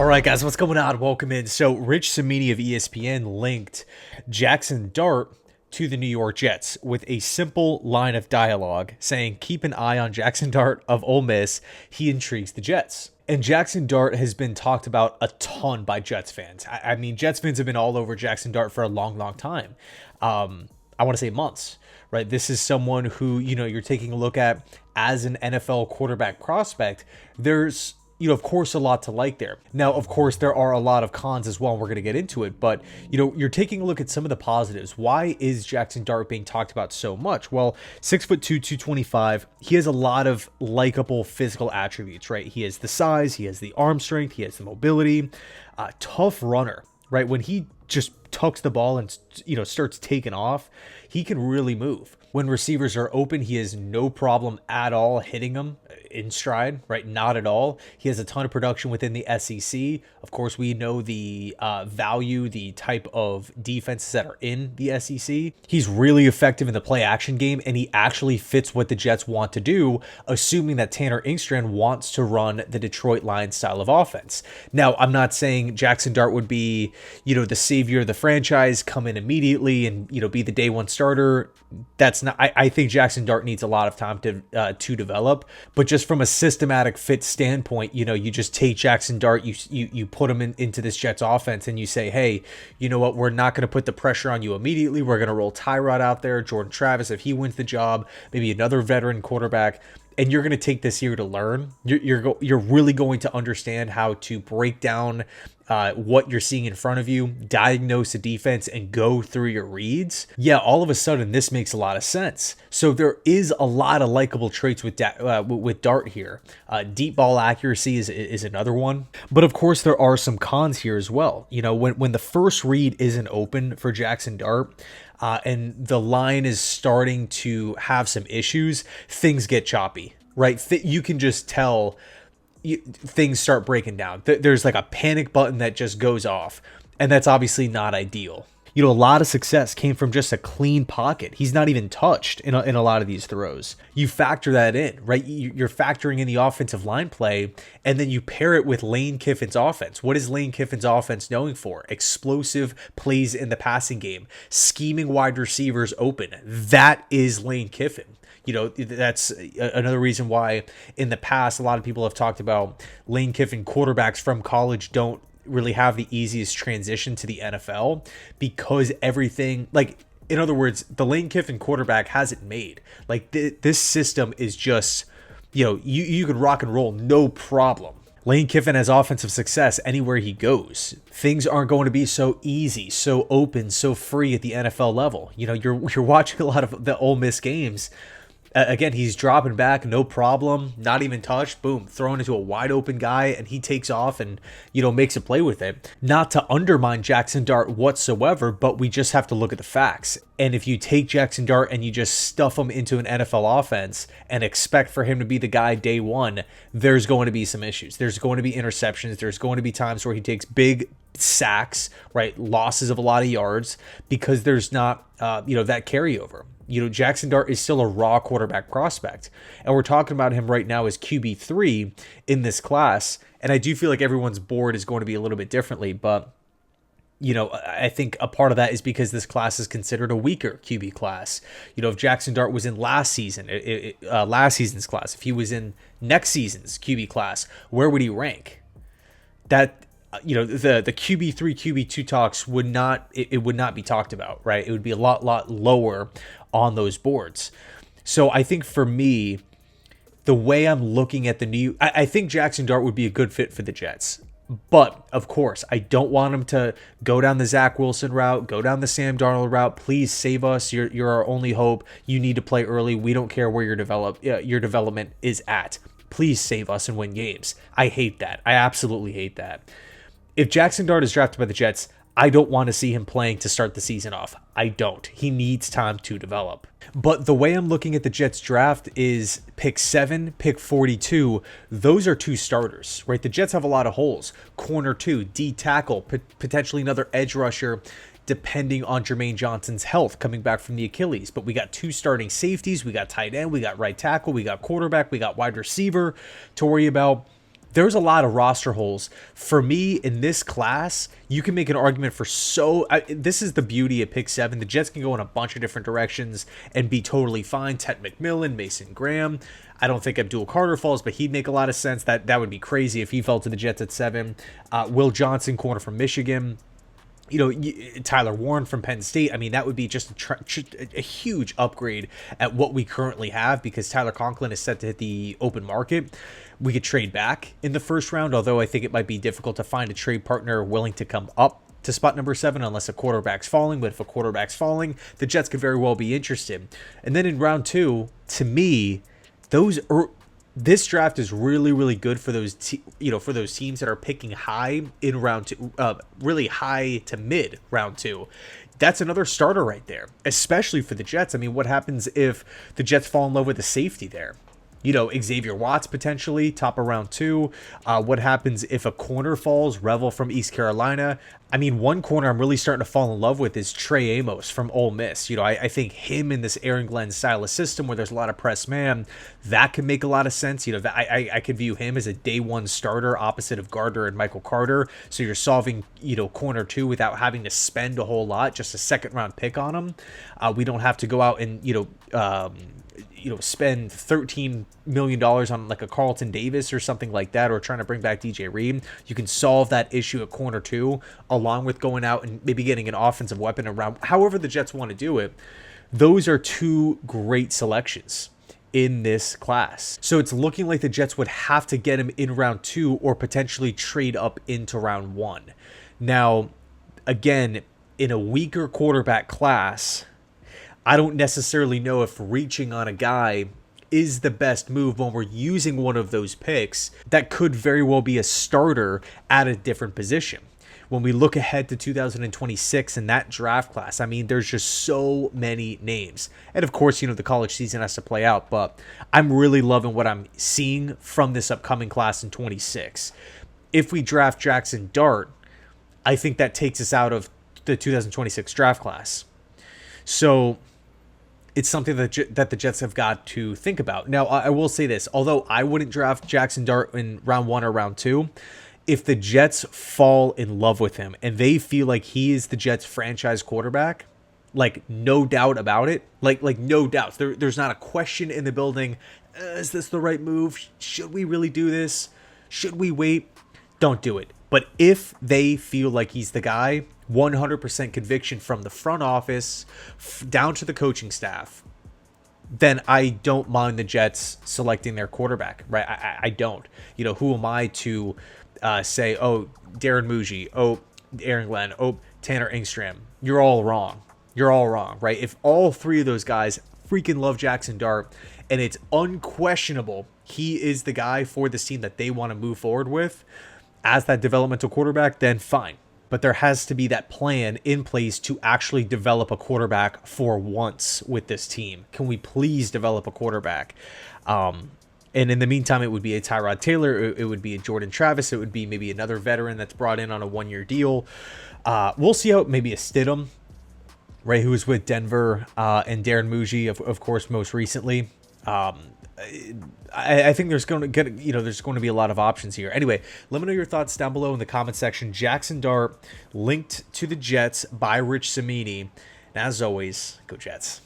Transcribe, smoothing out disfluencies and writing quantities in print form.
All right, guys, what's going on? Welcome in. So, Rich Cimini of ESPN linked Jaxson Dart to the New York Jets with a simple line of dialogue saying, "Keep an eye on Jaxson Dart of Ole Miss. He intrigues the Jets." And Jaxson Dart has been talked about a ton by Jets fans. I mean, Jets fans have been all over Jaxson Dart for a long, long time. I want to say months, right? This is someone who, you're taking a look at as an NFL quarterback prospect. There's of course, a lot to like there. Now, of course, there are a lot of cons as well, and we're going to get into it. But, you're taking a look at some of the positives. Why is Jaxson Dart being talked about so much? Well, 6'2", 225. He has a lot of likable physical attributes, right? He has the size, he has the arm strength, he has the mobility, tough runner, right? When he just tucks the ball and, starts taking off, he can really move. When receivers are open, he has no problem at all hitting them in stride, right? Not at all. He has a ton of production within the SEC. Of course, we know the value, the type of defenses that are in the SEC. He's really effective in the play action game, and he actually fits what the Jets want to do, assuming that Tanner Engstrand wants to run the Detroit Lions style of offense. Now, I'm not saying Jaxson Dart would be, the savior of the franchise, come in immediately and, be the day one starter. That's not. I think Jaxson Dart needs a lot of time to develop, but just from a systematic fit standpoint, you just take Jaxson Dart, you put him into this Jets offense, and you say, hey, you know what? We're not going to put the pressure on you immediately. We're going to roll Tyrod out there, Jordan Travis if he wins the job, maybe another veteran quarterback. And you're going to take this year to learn. You're really going to understand how to break down what you're seeing in front of you, diagnose the defense, and go through your reads. Yeah, all of a sudden, this makes a lot of sense. So there is a lot of likable traits with Dart here. Deep ball accuracy is another one. But of course, there are some cons here as well. When the first read isn't open for Jaxson Dart, and the line is starting to have some issues, things get choppy, right? You can just tell things start breaking down. There's like a panic button that just goes off, and that's obviously not ideal. A lot of success came from just a clean pocket. He's not even touched in a lot of these throws. You factor that in, right? You're factoring in the offensive line play, and then you pair it with Lane Kiffin's offense. What is Lane Kiffin's offense known for? Explosive plays in the passing game, scheming wide receivers open. That is Lane Kiffin. That's another reason why in the past, a lot of people have talked about Lane Kiffin quarterbacks from college don't really have the easiest transition to the NFL, because everything, in other words, the Lane Kiffin quarterback has it made. This system is just, you could rock and roll, no problem. Lane Kiffin has offensive success anywhere he goes. Things aren't going to be so easy, so open, so free at the NFL level. You're watching a lot of the Ole Miss games. Again, he's dropping back, no problem, not even touched, boom, thrown into a wide open guy, and he takes off and, makes a play with it. Not to undermine Jaxson Dart whatsoever, but we just have to look at the facts. And if you take Jaxson Dart and you just stuff him into an NFL offense and expect for him to be the guy day one, there's going to be some issues. There's going to be interceptions. There's going to be times where he takes big sacks, right? Losses of a lot of yards, because there's not, that carryover. Jaxson Dart is still a raw quarterback prospect. And we're talking about him right now as QB3 in this class. And I do feel like everyone's board is going to be a little bit differently. But, I think a part of that is because this class is considered a weaker QB class. If Jaxson Dart was in last season's class, if he was in next season's QB class, where would he rank? That the QB3, QB2 talks would not be talked about, right? It would be a lot lower on those boards. So I think for me, the way I'm looking at I think Jaxson Dart would be a good fit for the Jets. But of course, I don't want him to go down the Zach Wilson route, go down the Sam Darnold route. Please save us. You're our only hope. You need to play early. We don't care where your development is at. Please save us and win games. I hate that. I absolutely hate that. If Jaxson Dart is drafted by the Jets, I don't want to see him playing to start the season off. I don't. He needs time to develop. But the way I'm looking at the Jets draft is pick 7, pick 42. Those are two starters, right? The Jets have a lot of holes. Corner 2, D tackle, potentially another edge rusher, depending on Jermaine Johnson's health coming back from the Achilles. But we got 2 starting safeties. We got tight end. We got right tackle. We got quarterback. We got wide receiver to worry about. There's a lot of roster holes. For me, in this class, you can make an argument for this is the beauty of pick 7. The Jets can go in a bunch of different directions and be totally fine. Ted McMillan, Mason Graham. I don't think Abdul Carter falls, but he'd make a lot of sense. That would be crazy if he fell to the Jets at 7. Will Johnson, corner from Michigan. Tyler Warren from Penn State. I mean, that would be just a huge upgrade at what we currently have, because Tyler Conklin is set to hit the open market. We could trade back in the first round, although I think it might be difficult to find a trade partner willing to come up to spot number 7 unless a quarterback's falling. But if a quarterback's falling, the Jets could very well be interested. And then in round 2, to me, this draft is really, really good for those for those teams that are picking high in round 2, really high to mid round 2. That's another starter right there, especially for the Jets. I mean, what happens if the Jets fall in love with the safety there? Xavier Watts potentially top of round 2. What happens if a corner falls? Revel from East Carolina. I mean, one corner I'm really starting to fall in love with is Trey Amos from Ole Miss. I think him in this Aaron Glenn style of system where there's a lot of press man, that could make a lot of sense. I could view him as a day 1 starter opposite of Gardner and Michael Carter. So you're solving, corner 2 without having to spend a whole lot, just a second round pick on him. We don't have to go out and, spend $13 million on like a Carlton Davis or something like that, or trying to bring back DJ Reed. You can solve that issue at corner 2, along with going out and maybe getting an offensive weapon around. However the Jets want to do it, those are 2 great selections in this class. So it's looking like the Jets would have to get him in round 2 or potentially trade up into round 1. Now, again, in a weaker quarterback class, I don't necessarily know if reaching on a guy is the best move when we're using one of those picks that could very well be a starter at a different position. When we look ahead to 2026 and that draft class, I mean, there's just so many names. And of course, the college season has to play out, but I'm really loving what I'm seeing from this upcoming class in 26. If we draft Jaxson Dart, I think that takes us out of the 2026 draft class. So it's something that the Jets have got to think about. Now, I will say this. Although I wouldn't draft Jaxson Dart in round 1 or round 2, if the Jets fall in love with him and they feel like he is the Jets franchise quarterback, like no doubt about it, like no doubts, there's not a question in the building, is this the right move? Should we really do this? Should we wait? Don't do it. But if they feel like he's the guy, 100% conviction from the front office down to the coaching staff, then I don't mind the Jets selecting their quarterback, right? I don't. Who am I to say, oh, Darren Muji, oh, Aaron Glenn, oh, Tanner Engstrand? You're all wrong. You're all wrong, right? If all 3 of those guys freaking love Jaxson Dart and it's unquestionable he is the guy for this team that they want to move forward with as that developmental quarterback, then fine. But there has to be that plan in place to actually develop a quarterback for once with this team. Can we please develop a quarterback? And in the meantime, it would be a Tyrod Taylor. It would be a Jordan Travis. It would be maybe another veteran that's brought in on a 1-year deal. We'll see how maybe a Stidham, right, who was with Denver, and Darren Muji, of course, most recently. I think there's going to be a lot of options here. Anyway, let me know your thoughts down below in the comment section. Jaxson Dart linked to the Jets by Rich Cimini. And as always, go Jets.